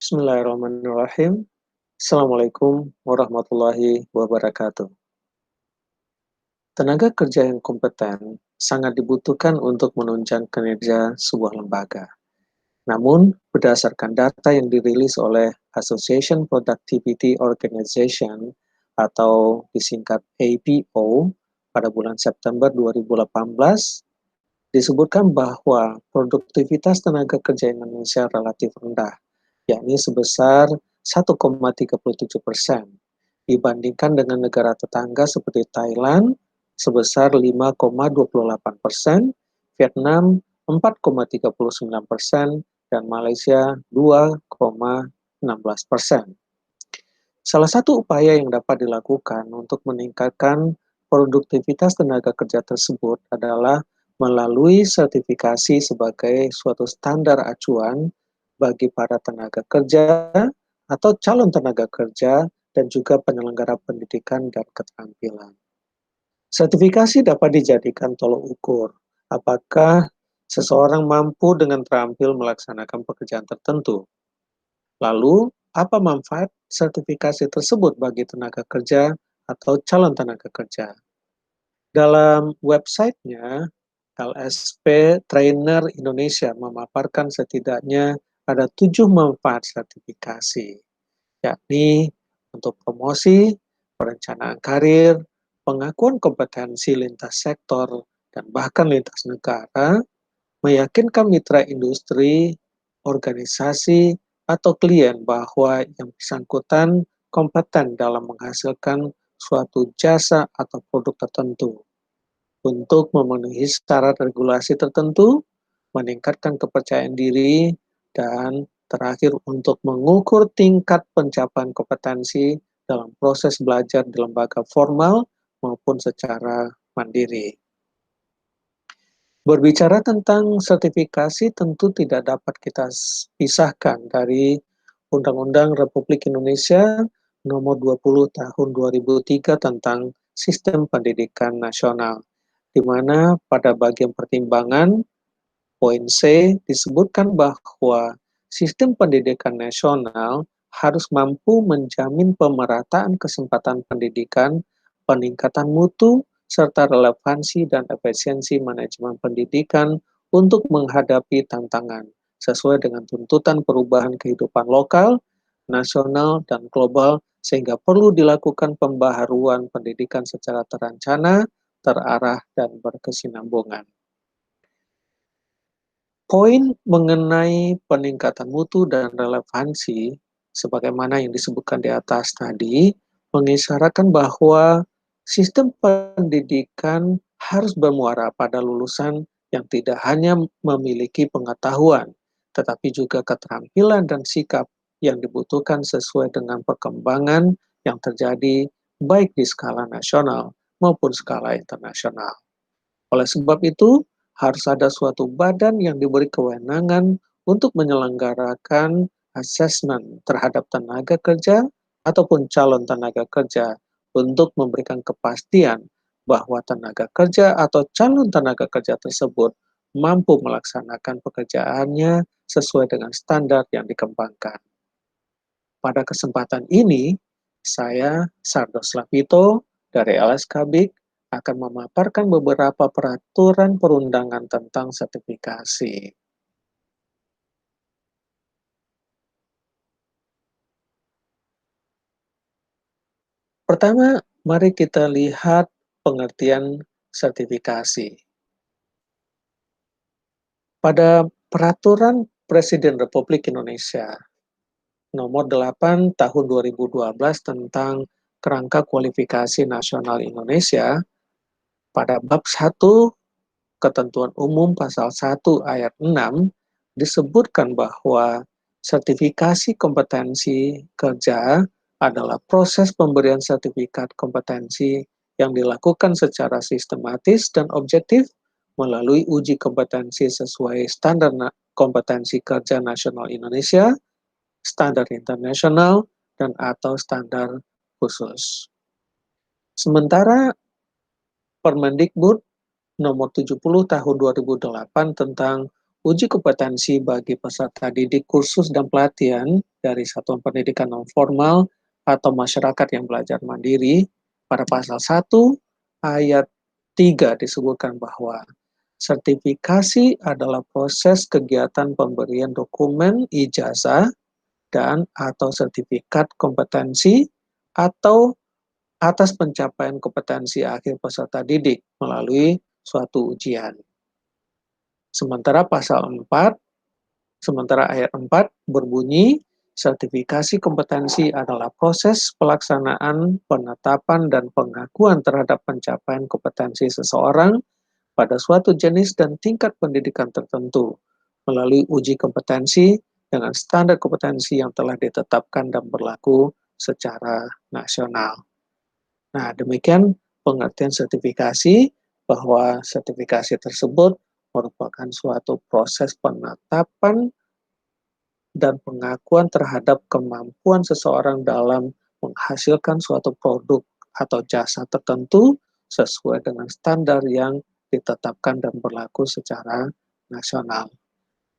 Bismillahirrahmanirrahim. Assalamualaikum warahmatullahi wabarakatuh. Tenaga kerja yang kompeten sangat dibutuhkan untuk menunjang kinerja sebuah lembaga. Namun, berdasarkan data yang dirilis oleh Association Productivity Organization atau disingkat APO pada bulan September 2018, disebutkan bahwa produktivitas tenaga kerja Indonesia relatif rendah, yakni sebesar 1,37% dibandingkan dengan negara tetangga seperti Thailand sebesar 5,28%, Vietnam 4,39%, dan Malaysia 2,16%. Salah satu upaya yang dapat dilakukan untuk meningkatkan produktivitas tenaga kerja tersebut adalah melalui sertifikasi sebagai suatu standar acuan bagi para tenaga kerja atau calon tenaga kerja dan juga penyelenggara pendidikan dan keterampilan. Sertifikasi dapat dijadikan tolok ukur apakah seseorang mampu dengan terampil melaksanakan pekerjaan tertentu. Lalu, apa manfaat sertifikasi tersebut bagi tenaga kerja atau calon tenaga kerja? Dalam websitenya, LSP Trainer Indonesia memaparkan setidaknya ada 7 manfaat sertifikasi, yakni untuk promosi, perencanaan karir, pengakuan kompetensi lintas sektor, dan bahkan lintas negara, meyakinkan mitra industri, organisasi, atau klien bahwa yang bersangkutan kompeten dalam menghasilkan suatu jasa atau produk tertentu. Untuk memenuhi syarat regulasi tertentu, meningkatkan kepercayaan diri, dan terakhir untuk mengukur tingkat pencapaian kompetensi dalam proses belajar di lembaga formal maupun secara mandiri. Berbicara tentang sertifikasi tentu tidak dapat kita pisahkan dari Undang-Undang Republik Indonesia Nomor 20 Tahun 2003 tentang Sistem Pendidikan Nasional, di mana pada bagian pertimbangan poin C disebutkan bahwa sistem pendidikan nasional harus mampu menjamin pemerataan kesempatan pendidikan, peningkatan mutu, serta relevansi dan efisiensi manajemen pendidikan untuk menghadapi tantangan sesuai dengan tuntutan perubahan kehidupan lokal, nasional, dan global, sehingga perlu dilakukan pembaharuan pendidikan secara terencana, terarah, dan berkesinambungan. Poin mengenai peningkatan mutu dan relevansi, sebagaimana yang disebutkan di atas tadi, mengisyaratkan bahwa sistem pendidikan harus bermuara pada lulusan yang tidak hanya memiliki pengetahuan, tetapi juga keterampilan dan sikap yang dibutuhkan sesuai dengan perkembangan yang terjadi baik di skala nasional maupun skala internasional. Oleh sebab itu, harus ada suatu badan yang diberi kewenangan untuk menyelenggarakan asesmen terhadap tenaga kerja ataupun calon tenaga kerja untuk memberikan kepastian bahwa tenaga kerja atau calon tenaga kerja tersebut mampu melaksanakan pekerjaannya sesuai dengan standar yang dikembangkan. Pada kesempatan ini, saya, Sardos Lapito, dari LSKBIK, akan memaparkan beberapa peraturan perundangan tentang sertifikasi. Pertama, mari kita lihat pengertian sertifikasi. Pada Peraturan Presiden Republik Indonesia Nomor 8 Tahun 2012 tentang Kerangka Kualifikasi Nasional Indonesia, pada bab 1 Ketentuan Umum Pasal 1 Ayat 6 disebutkan bahwa sertifikasi kompetensi kerja adalah proses pemberian sertifikat kompetensi yang dilakukan secara sistematis dan objektif melalui uji kompetensi sesuai standar kompetensi kerja nasional Indonesia, standar internasional, dan atau standar khusus. Sementara Permendikbud Nomor 70 Tahun 2008 tentang uji kompetensi bagi peserta didik kursus dan pelatihan dari satuan pendidikan non formal atau masyarakat yang belajar mandiri, pada pasal 1 ayat 3 disebutkan bahwa sertifikasi adalah proses kegiatan pemberian dokumen ijazah dan atau sertifikat kompetensi atau atas pencapaian kompetensi akhir peserta didik melalui suatu ujian. Sementara ayat 4 berbunyi, sertifikasi kompetensi adalah proses pelaksanaan, penetapan, dan pengakuan terhadap pencapaian kompetensi seseorang pada suatu jenis dan tingkat pendidikan tertentu melalui uji kompetensi dengan standar kompetensi yang telah ditetapkan dan berlaku secara nasional. Nah, demikian pengertian sertifikasi, bahwa sertifikasi tersebut merupakan suatu proses penetapan dan pengakuan terhadap kemampuan seseorang dalam menghasilkan suatu produk atau jasa tertentu sesuai dengan standar yang ditetapkan dan berlaku secara nasional.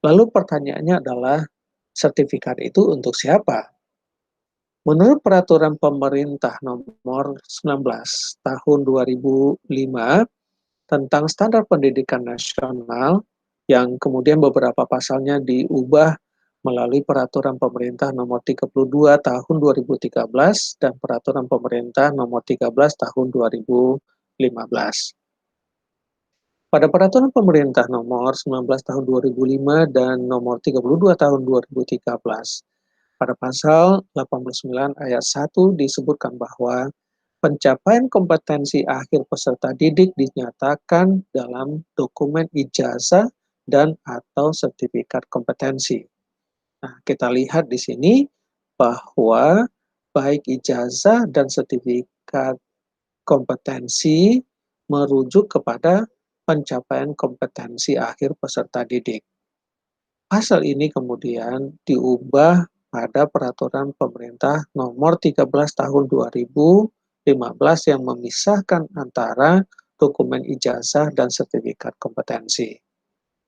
Lalu pertanyaannya adalah, sertifikat itu untuk siapa? Menurut Peraturan Pemerintah Nomor 19 Tahun 2005 tentang Standar Pendidikan Nasional, yang kemudian beberapa pasalnya diubah melalui Peraturan Pemerintah Nomor 32 Tahun 2013 dan Peraturan Pemerintah Nomor 13 Tahun 2015. Pada Peraturan Pemerintah Nomor 19 Tahun 2005 dan Nomor 32 Tahun 2013, pada pasal 89 ayat 1 disebutkan bahwa pencapaian kompetensi akhir peserta didik dinyatakan dalam dokumen ijazah dan atau sertifikat kompetensi. Nah, kita lihat di sini bahwa baik ijazah dan sertifikat kompetensi merujuk kepada pencapaian kompetensi akhir peserta didik. Pasal ini kemudian diubah pada Peraturan Pemerintah Nomor 13 Tahun 2015 yang memisahkan antara dokumen ijazah dan sertifikat kompetensi.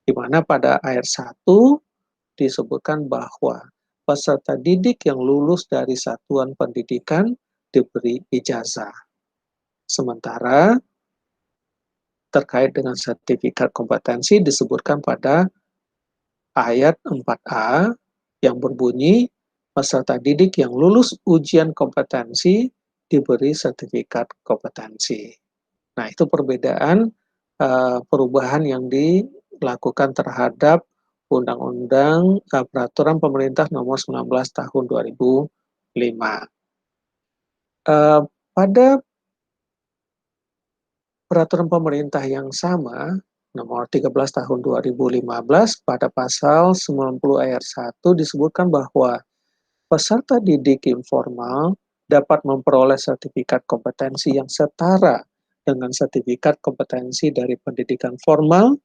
Di mana pada ayat 1 disebutkan bahwa peserta didik yang lulus dari satuan pendidikan diberi ijazah. Sementara terkait dengan sertifikat kompetensi disebutkan pada ayat 4A yang berbunyi, peserta didik yang lulus ujian kompetensi diberi sertifikat kompetensi. Nah, itu perbedaan perubahan yang dilakukan terhadap Undang-Undang Peraturan Pemerintah Nomor 19 Tahun 2005. Pada Peraturan Pemerintah yang sama, Nomor 13 Tahun 2015, pada pasal 90 ayat 1 disebutkan bahwa peserta didik informal dapat memperoleh sertifikat kompetensi yang setara dengan sertifikat kompetensi dari pendidikan formal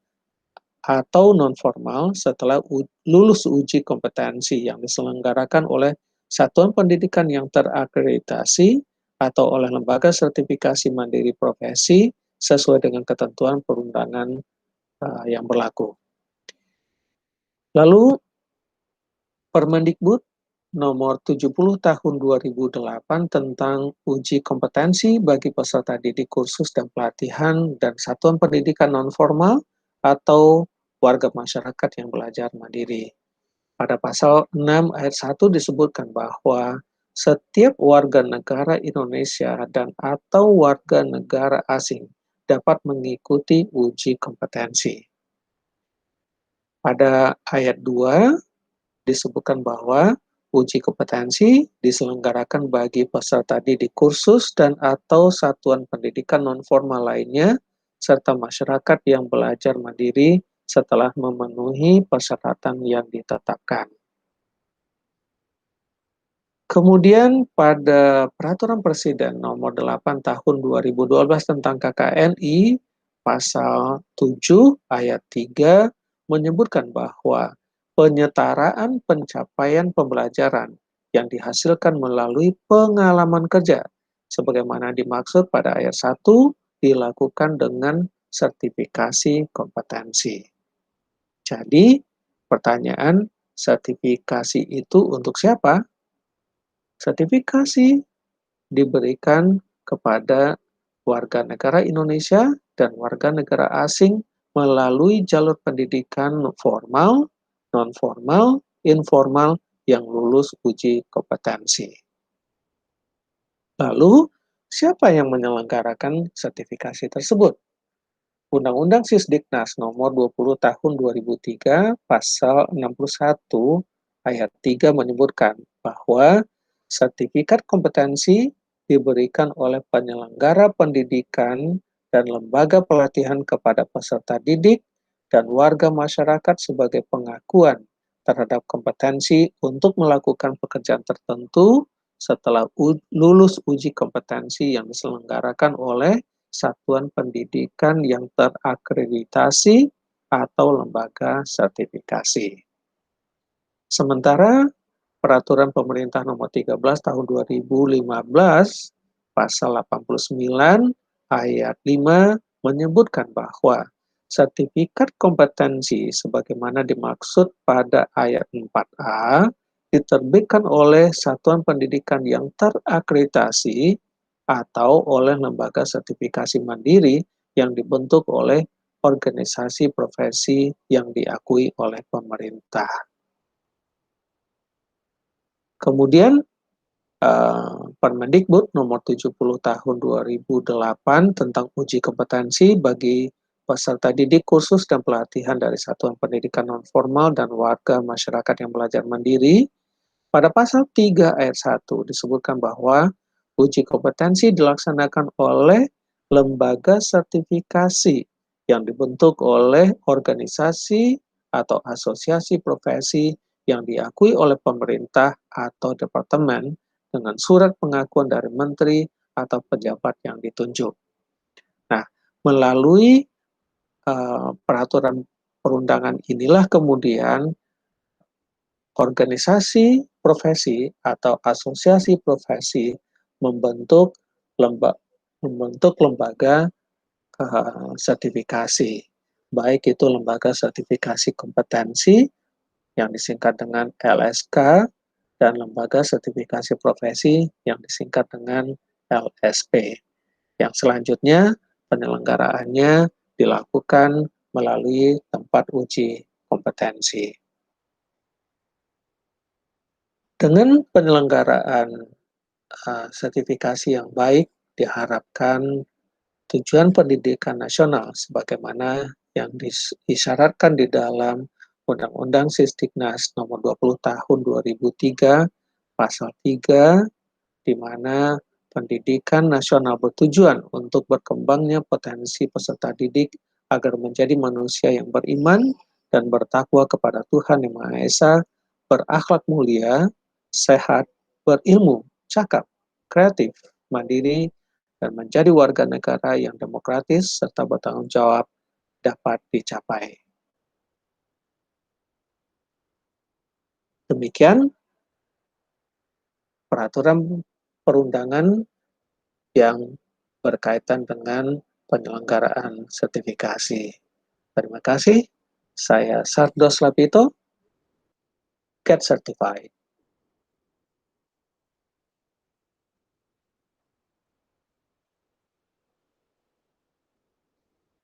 atau non-formal setelah lulus uji kompetensi yang diselenggarakan oleh satuan pendidikan yang terakreditasi atau oleh lembaga sertifikasi mandiri profesi sesuai dengan ketentuan perundangan yang berlaku. Lalu Permendikbud Nomor 70 Tahun 2008 tentang uji kompetensi bagi peserta didik kursus dan pelatihan dan satuan pendidikan non-formal atau warga masyarakat yang belajar mandiri. Pada pasal 6 ayat 1 disebutkan bahwa setiap warga negara Indonesia dan atau warga negara asing dapat mengikuti uji kompetensi. Pada ayat 2 disebutkan bahwa uji kompetensi diselenggarakan bagi peserta didik kursus dan atau satuan pendidikan non-formal lainnya, serta masyarakat yang belajar mandiri setelah memenuhi persyaratan yang ditetapkan. Kemudian pada Peraturan Presiden Nomor 8 Tahun 2012 tentang KKNI, pasal 7 ayat 3 menyebutkan bahwa penyetaraan pencapaian pembelajaran yang dihasilkan melalui pengalaman kerja sebagaimana dimaksud pada ayat 1 dilakukan dengan sertifikasi kompetensi. Jadi, pertanyaan, sertifikasi itu untuk siapa? Sertifikasi diberikan kepada warga negara Indonesia dan warga negara asing melalui jalur pendidikan formal, non-formal, informal yang lulus uji kompetensi. Lalu, siapa yang menyelenggarakan sertifikasi tersebut? Undang-Undang Sisdiknas Nomor 20 Tahun 2003 Pasal 61 Ayat 3 menyebutkan bahwa sertifikat kompetensi diberikan oleh penyelenggara pendidikan dan lembaga pelatihan kepada peserta didik dan warga masyarakat sebagai pengakuan terhadap kompetensi untuk melakukan pekerjaan tertentu setelah lulus uji kompetensi yang diselenggarakan oleh satuan pendidikan yang terakreditasi atau lembaga sertifikasi. Sementara Peraturan Pemerintah Nomor 13 Tahun 2015 Pasal 89 Ayat 5 menyebutkan bahwa sertifikat kompetensi sebagaimana dimaksud pada ayat 4A diterbitkan oleh satuan pendidikan yang terakreditasi atau oleh lembaga sertifikasi mandiri yang dibentuk oleh organisasi profesi yang diakui oleh pemerintah. Kemudian Permendikbud Nomor 70 Tahun 2008 tentang uji kompetensi bagi peserta didik kursus dan pelatihan dari satuan pendidikan nonformal dan warga masyarakat yang belajar mandiri. Pada pasal 3 ayat 1 disebutkan bahwa uji kompetensi dilaksanakan oleh lembaga sertifikasi yang dibentuk oleh organisasi atau asosiasi profesi yang diakui oleh pemerintah atau departemen dengan surat pengakuan dari menteri atau pejabat yang ditunjuk. Nah, melalui peraturan perundangan inilah kemudian organisasi profesi atau asosiasi profesi membentuk lembaga sertifikasi, baik itu lembaga sertifikasi kompetensi yang disingkat dengan LSK dan lembaga sertifikasi profesi yang disingkat dengan LSP. Yang selanjutnya penyelenggaraannya dilakukan melalui tempat uji kompetensi. Dengan penyelenggaraan sertifikasi yang baik, diharapkan tujuan pendidikan nasional sebagaimana yang disyaratkan di dalam Undang-Undang Sisdiknas Nomor 20 Tahun 2003 Pasal 3, di mana pendidikan nasional bertujuan untuk berkembangnya potensi peserta didik agar menjadi manusia yang beriman dan bertakwa kepada Tuhan Yang Maha Esa, berakhlak mulia, sehat, berilmu, cakap, kreatif, mandiri, dan menjadi warga negara yang demokratis serta bertanggung jawab dapat dicapai. Demikian peraturan perundangan yang berkaitan dengan penyelenggaraan sertifikasi. Terima kasih. Saya Sardos Lapito, Get Certified.